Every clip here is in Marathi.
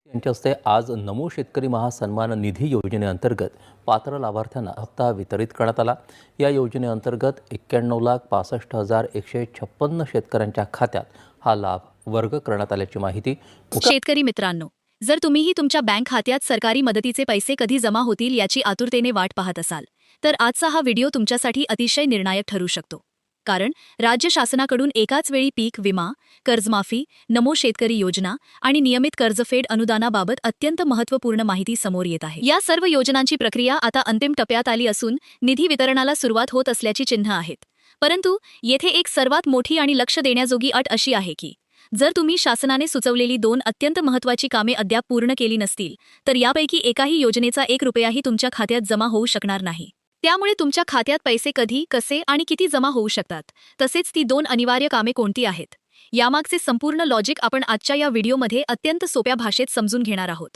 यांच्या हस्ते आज नमो शेतकरी महासन्मान निधी योजनेअंतर्गत पात्र लाभार्थ्यांना हप्ता वितरित करण्यात आला। या योजनेअंतर्गत 91,65,156 शेतकऱ्यांच्या खात्यात हा लाभ वर्ग करण्यात आल्याची माहिती शेतकरी मित्रांनो, जर तुम्हीही तुमच्या बँक खात्यात सरकारी मदतीचे पैसे कधी जमा होतील याची आतुरतेने वाट पाहत असाल, तर आजचा हा व्हिडिओ तुमच्यासाठी अतिशय निर्णायक ठरू शकतो। कारण राज्य शासनाकडून एकाच वेळी पीक विमा, कर्जमाफी, नमो शेतकरी योजना आणि नियमित कर्जफेड अनुदानाबाबत अत्यंत महत्त्वपूर्ण माहिती समोर येत आहे। या सर्व योजनांची प्रक्रिया आता अंतिम टप्प्यात आली असून निधी वितरणाला सुरुवात होत असल्याची चिन्ह आहेत। परंतु येथे एक सर्वात मोठी आणि लक्ष देण्याजोगी अट अशी आहे की जर तुम्ही शासनाने सुचवलेली 2 अत्यंत महत्त्वाची कामे अद्याप पूर्ण केली नसतील, तर यापैकी एकाही योजनेचा 1 रुपयाही तुमच्या खात्यात जमा होऊ शकणार नाही। त्यामुळे तुमच्या खात्यात पैसे कधी, कसे आणि किती जमा होऊ शकतात, तसेच ती 2 अनिवार्य कामे कोणती आहेत, यामागचे संपूर्ण लॉजिक आपण आजच्या या व्हिडिओमध्ये अत्यंत सोप्या भाषेत समजून घेणार आहोत।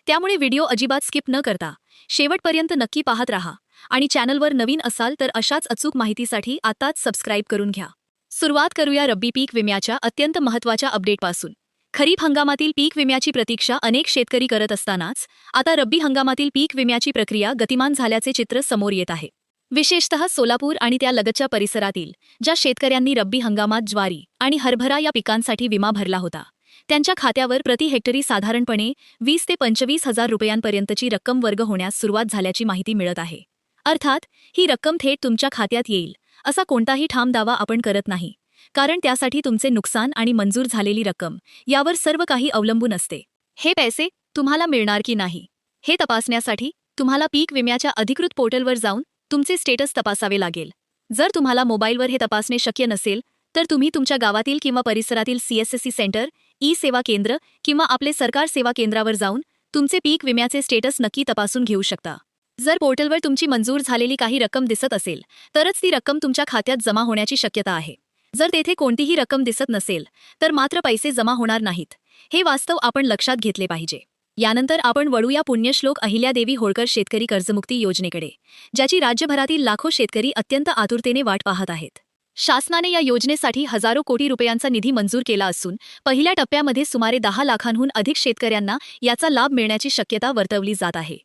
त्यामुळे व्हिडिओ अजिबात स्किप न करता शेवटपर्यंत नक्की पाहत राहा आणि चॅनलवर नवीन असाल तर अशाच अचूक माहितीसाठी आताच सबस्क्राईब करून घ्या। सुरुवात करूया रब्बी पीक विम्याच्या अत्यंत महत्त्वाच्या अपडेटपासून। खरीप हंगामातील पीक विम्याची प्रतीक्षा अनेक शेतकरी करत असतानाच आता रब्बी हंगामातील पीक विम्याची प्रक्रिया गतिमान झाल्याचे चित्र समोर येत आहे। विशेषतः सोलापूर आणि त्या लगतच्या परिसरातील ज्या शेतकऱ्यांनी रब्बी हंगामात ज्वारी आणि हरभरा या पिकांसाठी विमा भरला होता, त्यांच्या खात्यावर प्रति हेक्टरी साधारणपणे 20 ते 25 हजार रुपयांपर्यंतची रक्कम वर्ग होण्यास सुरुवात झाल्याची माहिती मिळत आहे। अर्थात ही रक्कम थेट तुमच्या खात्यात येईल असा कोणताही ठाम दावा आपण करत नाही, कारण त्यासाठी तुमचे नुकसान आणि मंजूर झालेली रक्कम यावर सर्व काही अवलंबून असते। हे पैसे तुम्हाला मिळणार की नाही हे तपासण्यासाठी तुम्हाला पीक विम्याच्या अधिकृत पोर्टलवर जाऊन तुमचे स्टेटस तपासावे लागेल। जर तुम्हाला मोबाईलवर हे तपासणे शक्य नसेल, तर तुम्ही तुमच्या गावातील किंवा परिसरातील CSSC सेंटर, ई-सेवा केंद्र किंवा आपले सरकार सेवा केंद्रावर जाऊन तुमचे पीक विम्याचे स्टेटस नक्की तपासून घेऊ शकता। जर पोर्टलवर तुमची मंजूर झालेली काही रक्कम दिसत असेल, तरच ती रक्कम तुमच्या खात्यात जमा होण्याची शक्यता आहे। जर तेथे कोणतीही रक्कम दिसत नसेल, तर मात्र पैसे जमा होणार नाहीत। हे वास्तव आपण लक्षात घेतले पाहिजे। यानंतर आपण वळूया पुण्यश्लोक अहिल्यादेवी होळकर शेतकरी कर्जमुक्ती योजनेकडे, ज्याची राज्यभरातील लाखो शेतकरी अत्यंत आतुरतेने वाट पाहत आहेत। शासनाने या योजनेसाठी हजारो कोटी रुपयांचा निधी मंजूर केला असून पहिल्या टप्प्यामध्ये सुमारे 10 लाखांहून अधिक शेतकऱ्यांना याचा लाभ मिळण्याची शक्यता वर्तवली जात आहे।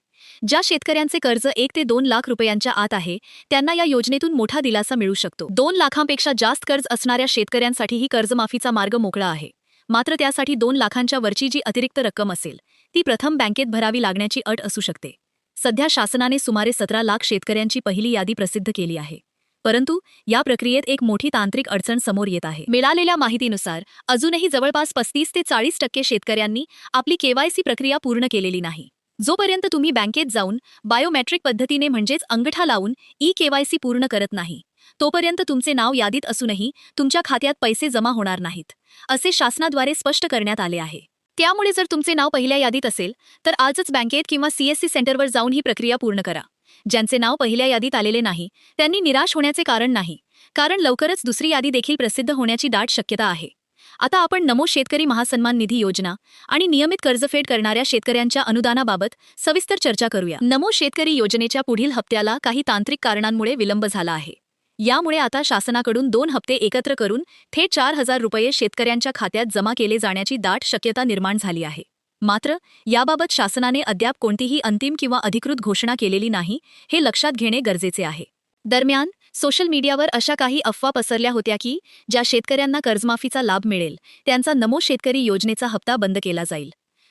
ज्या शेतकऱ्यांचे कर्ज 1 ते 2 लाख रुपयांच्या आत आहे, त्यांना या योजनेतून मोठा दिलासा मिळू शकतो। 2 लाखांपेक्षा जास्त कर्ज असणाऱ्या शेतकऱ्यांसाठीही कर्जमाफीचा मार्ग मोकळा आहे। मात्र त्यासाठी 2 लाखांच्या वरची जी अतिरिक्त रक्कम असेल, ती प्रथम बँकेत भरावी लागण्याची अट असू शकते। सध्या शासनाने सुमारे 17 लाख शेतकऱ्यांची पहिली यादी प्रसिद्ध केली आहे। परंतु या प्रक्रियेत एक मोठी तांत्रिक अडचण समोर येत आहे। मिळालेल्या माहितीनुसार अजूनही जवळपास 35 ते 40% शेतकऱ्यांनी आपली KYC प्रक्रिया पूर्ण केलेली नाही। जोपर्यंत तुम्ही बँकेत जाऊन बायोमेट्रिक पद्धतीने म्हणजेच अंगठा लावून ई-KYC पूर्ण करत नाही, तोपर्यंत तुमचे नाव यादीत असूनही तुमच्या खात्यात पैसे जमा होणार नाहीत, असे शासनाद्वारे स्पष्ट करण्यात आले आहे। त्यामुळे जर तुमचे नाव पहिल्या यादीत असेल, तर आजच बँकेत किंवा CSC सेंटरवर जाऊन ही प्रक्रिया पूर्ण करा। ज्यांचे नाव पहिल्या यादीत आलेले नाही, त्यांनी निराश होण्याचे कारण नाही, कारण लवकरच दुसरी यादी देखील प्रसिद्ध होण्याची दाट शक्यता आहे। आता आपण नमो शेतकरी महासन्मान निधी योजना आणि नियमित कर्जफेड करणाऱ्या शेतकऱ्यांच्या अनुदानाबाबत सविस्तर चर्चा करूया। नमो शेतकरी योजनेच्या पुढील हप्त्याला काही तांत्रिक कारणांमुळे विलंब झाला आहे। यामुळे आता शासनाकडून 2 हप्ते एकत्र करून थेट 4,000 रुपये शेतकऱ्यांच्या खात्यात जमा केले जाण्याची दाट शक्यता निर्माण झाली आहे। मात्र याबाबत शासनाने अद्याप कोणतीही अंतिम किंवा अधिकृत घोषणा केलेली नाही, हे लक्षात घेणे गरजेचे आहे। दरम्यान सोशल मीडियावर अशा काही अफवा पसरल्या होत्या की ज्या शेतकऱ्यांना कर्जमाफीचा लाभ मिळेल, त्यांचा नमो शेतकरी योजनेचा हप्ता बंद केला जाईल।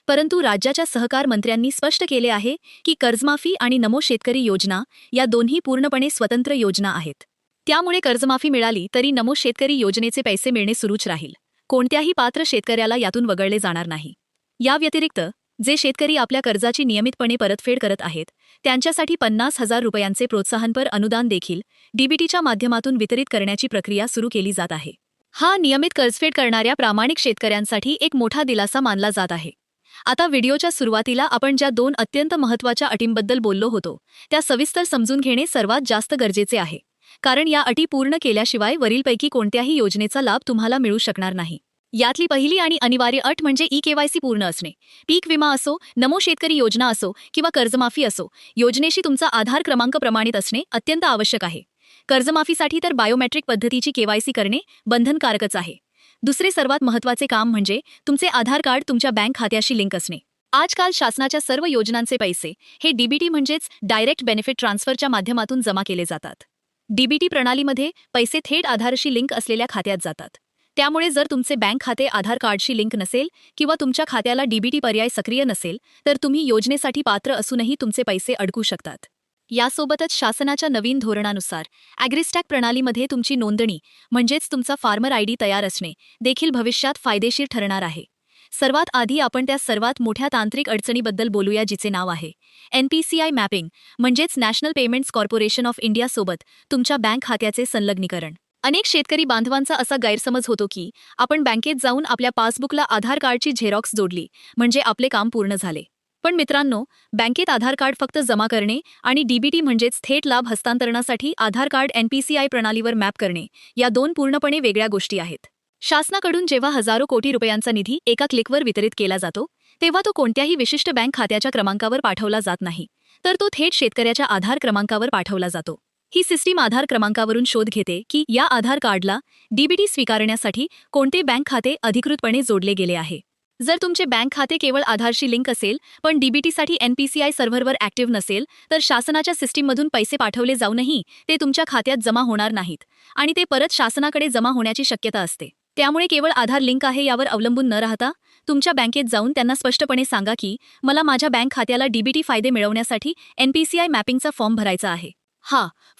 परंतु राज्याच्या सहकार मंत्र्यांनी स्पष्ट केले आहे की कर्जमाफी आणि नमो शेतकरी योजना या दोन्ही पूर्णपणे स्वतंत्र योजना आहेत। त्यामुळे कर्जमाफी मिळाली तरी नमो शेतकरी योजनेचे पैसे मिळणे सुरूच राहील। कोणत्याही पात्र शेतकऱ्याला यातून वगळले जाणार नाही। या व्यतिरिक्त जे शेतकरी आपल्या कर्जाची नियमितपणे परतफेड करत आहेत, त्यांच्यासाठी 50,000 रुपयांचे प्रोत्साहनपर अनुदान देखील DBTच्या माध्यमातून वितरित करण्याची प्रक्रिया सुरू केली जात आहे। हा नियमित कर्जफेड करणाऱ्या प्रामाणिक शेतकऱ्यांसाठी एक मोठा दिलासा मानला जात आहे। आता व्हिडिओच्या सुरुवातीला आपण ज्या 2 अत्यंत महत्त्वाच्या अटींबद्दल बोललो होतो, त्या सविस्तर समजून घेणे सर्वात जास्त गरजेचे आहे, कारण या अटी पूर्ण केल्याशिवाय वरीलपैकी कोणत्याही योजनेचा लाभ तुम्हाला मिळू शकणार नाही। यातली पहिली आणि अनिवार्य अट म्हणजे ई-KYC पूर्ण असणे। पीक विमा असो, नमो शेतकरी योजना असो किंवा कर्जमाफी असो, योजनेशी तुमचा आधार क्रमांक प्रमाणित असणे अत्यंत आवश्यक आहे। कर्जमाफीसाठी तर बायोमेट्रिक पद्धतीची KYC करणे बंधनकारकच आहे। दुसरे सर्वात महत्त्वाचे काम म्हणजे तुमचे आधार कार्ड तुमच्या बँक खात्याशी लिंक असणे। आजकाल शासनाच्या सर्व योजनांचे पैसे हे डीबीटी म्हणजेच डायरेक्ट बेनिफिट ट्रान्सफरच्या माध्यमातून जमा केले जातात. डीबीटी प्रणालीमध्ये पैसे थेट आधारशी लिंक असलेल्या खात्यात जातात. त्यामुळे जर तुमचे बँक खाते आधार कार्डशी लिंक नसेल किंवा तुमच्या खात्याला डीबीटी पर्याय सक्रिय नसेल तर तुम्ही योजनेसाठी पात्र असूनही तुमचे पैसे अडकू शकतात. यासोबतच शासनाच्या नवीन धोरणानुसार ॲग्रिस्टॅक प्रणालीमध्ये तुमची नोंदणी म्हणजेच तुमचा फार्मर आयडी तयार असणे देखील भविष्यात फायदेशीर ठरणार आहे. सर्वात आधी आपण त्या सर्वात मोठ्या तांत्रिक अडचणीबद्दल बोलूया जिचे नाव आहे NPCI मॅपिंग म्हणजेच national payments corporation of India सोबत तुमच्या बँक खात्याचे संलग्नीकरण. अनेक शेतकरी बांधवांचा असा गैरसमज होतो की आपण बँकेत जाऊन आपल्या पासबुकला आधार कार्डची झेरॉक्स जोडली म्हणजे आपले काम पूर्ण झाले. पण मित्रांनो, बँकेत आधार कार्ड फक्त जमा करणे आणि डीबीटी म्हणजेच थेट लाभ हस्तांतरणासाठी आधार कार्ड NPCI प्रणालीवर मॅप करणे या दोन पूर्णपणे वेगळ्या गोष्टी आहेत. शासनाकडून जेव्हा हजारो कोटी रुपयांचा निधी एका क्लिकवर वितरित केला जातो तेव्हा तो कोणत्याही विशिष्ट बँक खात्याच्या क्रमांकावर पाठवला जात नाही, तर तो थेट शेतकऱ्याच्या आधार क्रमांकावर पाठवला जातो. ही सिस्टीम आधार क्रमांकावरून शोध घेते की या आधार कार्डला डीबीटी स्वीकारण्यासाठी कोणते बँक खाते अधिकृतपणे जोडले गेले आहे. जर तुमचे बँक खाते केवळ आधारशी लिंक असेल पण डीबीटीसाठी NPCI सर्व्हरवर ॲक्टिव्ह नसेल तर शासनाच्या सिस्टीममधून पैसे पाठवले जाऊनही ते तुमच्या खात्यात जमा होणार नाहीत आणि ते परत शासनाकडे जमा होण्याची शक्यता असते. त्यामुळे केवळ आधार लिंक आहे यावर अवलंबून न राहता तुमच्या बँकेत जाऊन त्यांना स्पष्टपणे सांगा की मला माझ्या बँक खात्याला डीबीटी फायदे मिळवण्यासाठी NPCI मॅपिंगचा फॉर्म भरायचा आहे.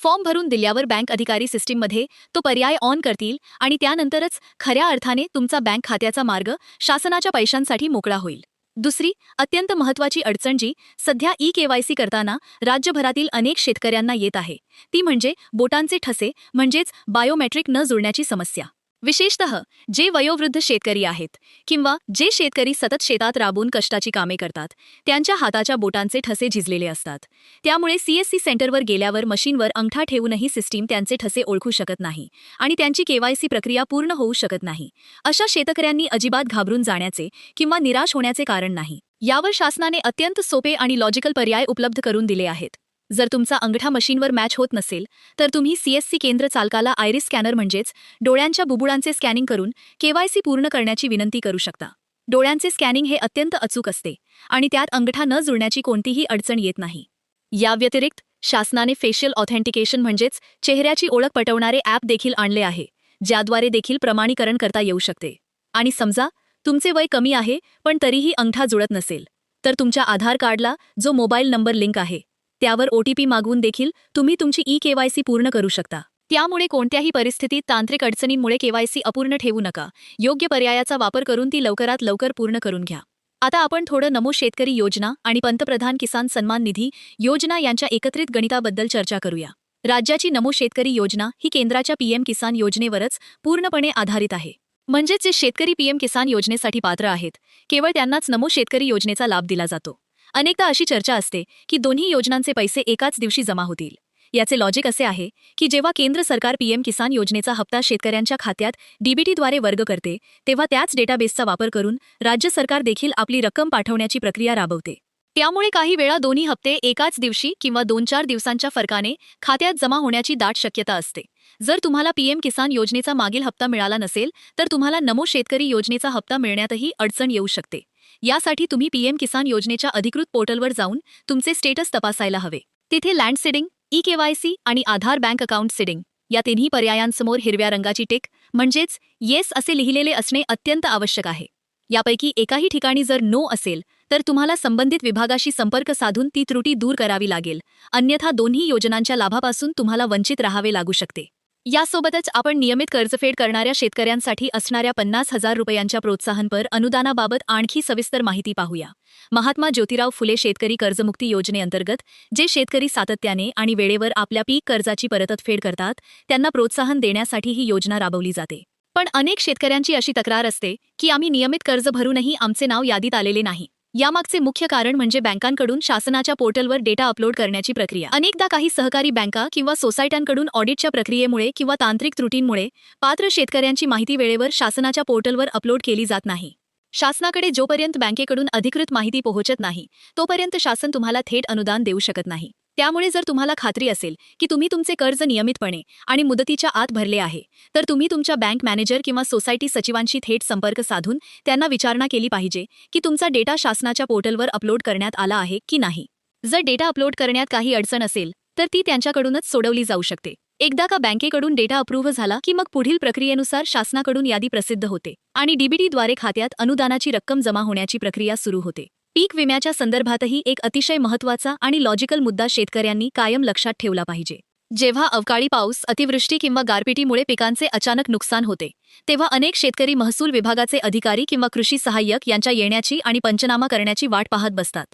फॉर्म भरून दिल्यावर बँक अधिकारी सिस्टीममध्ये तो पर्याय ऑन करतील आणि त्यानंतरच खऱ्या अर्थाने तुमचा बँक खात्याचा मार्ग शासनाच्या पैशांसाठी मोकळा होईल. दुसरी अत्यंत महत्त्वाची अडचण जी सध्या eKYC करताना राज्यभरातील अनेक शेतकऱ्यांना येत आहे ती म्हणजे बोटांचे ठसे म्हणजेच बायोमेट्रिक न जुळण्याची समस्या. विशेषतः जे वयोवृद्ध शेतकरी आहेत किंवा जे शेतकरी सतत शेतात राबून कष्टाची कामे करतात त्यांच्या हाताच्या बोटांचे ठसे झिजलेले असतात. त्यामुळे CSC सेंटरवर गेल्यावर मशीनवर अंगठा ठेवूनही सिस्टीम त्यांचे ठसे ओळखू शकत नाही आणि त्यांची KYC प्रक्रिया पूर्ण होऊ शकत नाही. अशा शेतकऱ्यांनी अजिबात घाबरून जाण्याचे किंवा निराश होण्याचे कारण नाही. यावर शासनाने अत्यंत सोपे आणि लॉजिकल पर्याय उपलब्ध करून दिले आहेत. जर तुमचा अंगठा मशीनवर मॅच होत नसेल तर तुम्ही CSC केंद्र चालकाला आयरिस स्कॅनर म्हणजेच डोळ्यांच्या बुबुळांचे स्कॅनिंग करून KYC पूर्ण करण्याची विनंती करू शकता. डोळ्यांचे स्कॅनिंग हे अत्यंत अचूक असते आणि त्यात अंगठा न जुळण्याची कोणतीही अडचण येत नाही. या व्यतिरिक्त शासनाने फेशियल ऑथेंटिकेशन म्हणजेच चेहऱ्याची ओळख पटवणारे ॲप देखील आणले आहे ज्याद्वारे देखील प्रमाणीकरण करता येऊ शकते. आणि समजा तुमचे वय कमी आहे पण तरीही अंगठा जुळत नसेल तर तुमच्या आधार कार्डला जो मोबाईल नंबर लिंक आहे त्यावर OTP मागवून देखील तुम्ही तुमची eKYC पूर्ण करू शकता. त्यामुळे कोणत्याही परिस्थितीत तांत्रिक अडचणींमुळे KYC अपूर्ण ठेवू नका. योग्य पर्यायाचा वापर करून ती लवकरात लवकर पूर्ण करून घ्या. आता आपण थोडं नमो शेतकरी योजना आणि पंतप्रधान किसान सन्मान निधी योजना यांच्या एकत्रित गणिताबद्दल चर्चा करूया. राज्याची नमो शेतकरी योजना ही केंद्राच्या PM किसान योजनेवरच पूर्णपणे आधारित आहे. म्हणजेच जे शेतकरी PM किसान योजनेसाठी पात्र आहेत केवळ त्यांनाच नमो शेतकरी योजनेचा लाभ दिला जातो. अनेकदा अशी चर्चा असते की दोन्ही योजनांचे पैसे एकाच दिवशी जमा होतील. याचे लॉजिक असे आहे की जेव्हा केंद्र सरकार PM किसान योजनेचा हप्ता शेतकऱ्यांच्या खात्यात डीबीटीद्वारे वर्ग करते तेव्हा त्याच डेटाबेसचा वापर करून राज्य सरकार देखील आपली रक्कम पाठवण्याची प्रक्रिया राबवते. त्यामुळे काही वेळा दोन्ही हप्ते एकाच दिवशी किंवा 2-4 दिवसांच्या फरकाने खात्यात जमा होण्याची दाट शक्यता असते. जर तुम्हाला PM किसान योजनेचा मागील हप्ता मिळाला नसेल तर तुम्हाला नमो शेतकरी योजनेचा हप्ता मिळण्यातही अडचण येऊ शकते. यासाठी तुम्ही PM किसान योजनेच्या अधिकृत पोर्टलवर जाऊन तुमचे स्टेटस तपासायला हवे. तिथे लँड सीडिंग, eKYC आणि आधार बँक अकाउंट सीडिंग या तिन्ही पर्यायांसमोर हिरव्या रंगाची टिक म्हणजेच येस असे लिहिलेले असणे अत्यंत आवश्यक आहे. यापैकी एकाही ठिकाणी जर नो असेल तर तुम्हाला संबंधित विभागाशी संपर्क साधून ती त्रुटी दूर करावी लागेल, अन्यथा दोन्ही योजनांच्या लाभापासून तुम्हाला वंचित राहावे लागू शकते. यासोबतच आपण नियमित कर्जफेड करणाऱ्या शेतकऱ्यांसाठी असणाऱ्या 50,000 रुपयांच्या प्रोत्साहनपर अनुदानाबाबत आणखी सविस्तर माहिती पाहूया. महात्मा ज्योतिराव फुले शेतकरी कर्जमुक्ती योजनेअंतर्गत जे शेतकरी सातत्याने आणि वेळेवर आपल्या पीक कर्जाची परतफेड करतात त्यांना प्रोत्साहन देण्यासाठी ही योजना राबवली जाते. पण अनेक शेतकऱ्यांची अशी तक्रार असते की आम्ही नियमित कर्ज भरूनही आमचे नाव यादीत आलेले नाही. यामागचे मुख्य कारण म्हणजे बँकांकडून शासनाच्या पोर्टलवर डेटा अपलोड करण्याची प्रक्रिया. अनेकदा काही सहकारी बँका किंवा सोसायट्यांकडून ऑडिटच्या प्रक्रियेमुळे किंवा तांत्रिक त्रुटींमुळे पात्र शेतकऱ्यांची माहिती वेळेवर शासनाच्या पोर्टलवर अपलोड केली जात नाही. शासनाकडे जोपर्यंत बँकेकडून अधिकृत माहिती पोहोचत नाही तोपर्यंत शासन तुम्हाला थेट अनुदान देऊ शकत नाही. त्यामुळे जर तुम्हाला खात्री असेल की तुम्ही तुमचे कर्ज नियमितपणे आणि मुदतीच्या आत भरले आहे, तर तुम्ही तुमच्या बँक मॅनेजर किंवा सोसायटी सचिवांशी थेट संपर्क साधून त्यांना विचारणा केली पाहिजे की तुमचा डेटा शासनाच्या पोर्टलवर अपलोड करण्यात आला आहे की नाही. जर डेटा अपलोड करण्यात काही अडचण असेल तर ती त्यांच्याकडूनच सोडवली जाऊ शकते. एकदा का बँकेकडून डेटा अप्रूव्ह झाला की मग पुढील प्रक्रियेनुसार शासनाकडून यादी प्रसिद्ध होते आणि डीबीटीद्वारे खात्यात अनुदानाची रक्कम जमा होण्याची प्रक्रिया सुरू होते. पीक विम्याच्या संदर्भातही एक अतिशय महत्त्वाचा आणि लॉजिकल मुद्दा शेतकऱ्यांनी कायम लक्षात ठेवला पाहिजे. जेव्हा अवकाळी पाऊस, अतिवृष्टी किंवा गारपिटीमुळे पिकांचे अचानक नुकसान होते, तेव्हा अनेक शेतकरी महसूल विभागाचे अधिकारी किंवा कृषी सहाय्यक यांच्या येण्याची आणि पंचनामा करण्याची वाट पाहत बसतात.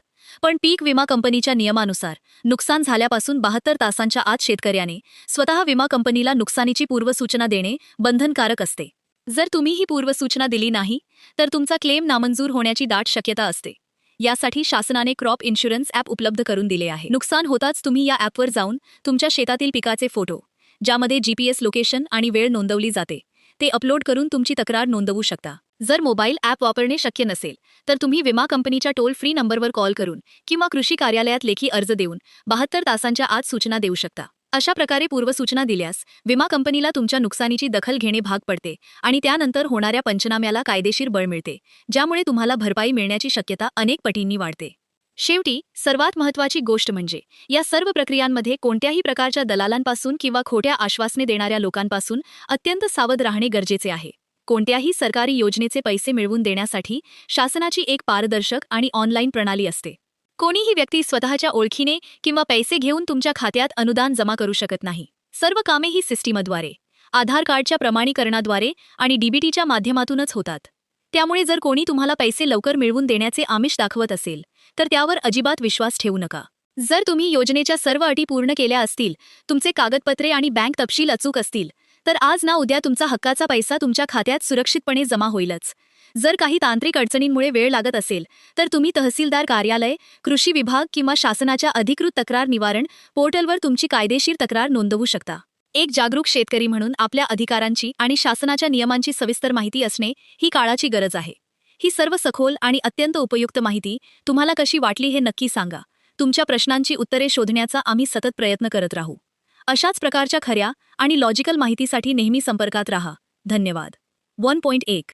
पण पीक विमा कंपनीच्या नियमानुसार नुकसान झाल्यापासून 72 तासांच्या आत शेतकऱ्याने स्वतः विमा कंपनीला नुकसानीची पूर्वसूचना देणे बंधनकारक असते. जर तुम्ही ही पूर्वसूचना दिली नाही तर तुमचा क्लेम नामंजूर होण्याची दाट शक्यता असते. यासाठी शासनाने क्रॉप इन्शुरन्स ॲप उपलब्ध करून दिले आहे. नुकसान होताच तुम्ही या ॲपवर जाऊन तुमच्या शेतातील पिकाचे फोटो, ज्यामध्ये GPS लोकेशन आणि वेळ नोंदवली जाते, ते अपलोड करून तुमची तक्रार नोंदवू शकता. जर मोबाईल ॲप वापरणे शक्य नसेल तर तुम्ही विमा कंपनीच्या टोल फ्री नंबरवर कॉल करून किंवा कृषी कार्यालयात लेखी अर्ज देऊन 72 तासांच्या आत सूचना देऊ शकता. अशा प्रकारे पूर्वसूचना दिल्यास विमा कंपनीला तुमच्या नुकसानीची दखल घेणे भाग पडते आणि त्यानंतर होणाऱ्या पंचनाम्याला कायदेशीर बळ मिळते, ज्यामुळे तुम्हाला भरपाई मिळण्याची शक्यता अनेक पटींनी वाढते. शेवटी सर्वात महत्त्वाची गोष्ट म्हणजे या सर्व प्रक्रियांमध्ये कोणत्याही प्रकारच्या दलालांपासून किंवा खोट्या आश्वासने देणाऱ्या लोकांपासून अत्यंत सावध राहणे गरजेचे आहे. कोणत्याही सरकारी योजनेचे पैसे मिळवून देण्यासाठी शासनाची एक पारदर्शक आणि ऑनलाईन प्रणाली असते. कोणीही व्यक्ती स्वतःच्या ओळखीने किंवा पैसे घेऊन तुमच्या खात्यात अनुदान जमा करू शकत नाही. सर्व कामे ही सिस्टीमद्वारे, आधार कार्डच्या प्रमाणीकरणाद्वारे आणि डीबीटीच्या माध्यमातूनच होतात. त्यामुळे जर कोणी तुम्हाला पैसे लवकर मिळवून देण्याचे आमिष दाखवत असेल तर त्यावर अजिबात विश्वास ठेवू नका. जर तुम्ही योजनेच्या सर्व अटी पूर्ण केल्या असतील, तुमचे कागदपत्रे आणि बँक तपशील अचूक असतील, तर आज ना उद्या तुमचा हक्काचा पैसा तुमच्या खात्यात सुरक्षितपणे जमा होईलच. जर काही तांत्रिक अडचणींमुळे वेळ लागत असेल तर तुम्ही तहसीलदार कार्यालय, कृषी विभाग किंवा शासनाच्या अधिकृत तक्रार निवारण पोर्टलवर तुमची कायदेशीर तक्रार नोंदवू शकता. एक जागरूक शेतकरी म्हणून आपल्या अधिकारांची आणि शासनाच्या नियमांची सविस्तर माहिती असणे ही काळाची गरज आहे. ही सर्व सखोल आणि अत्यंत उपयुक्त माहिती तुम्हाला कशी वाटली हे नक्की सांगा. तुमच्या प्रश्नांची उत्तरे शोधण्याचा आम्ही सतत प्रयत्न करत राहू. अशाच प्रकारच्या खऱ्या आणि लॉजिकल माहितीसाठी नेहमी संपर्कात राहा. धन्यवाद. 1.1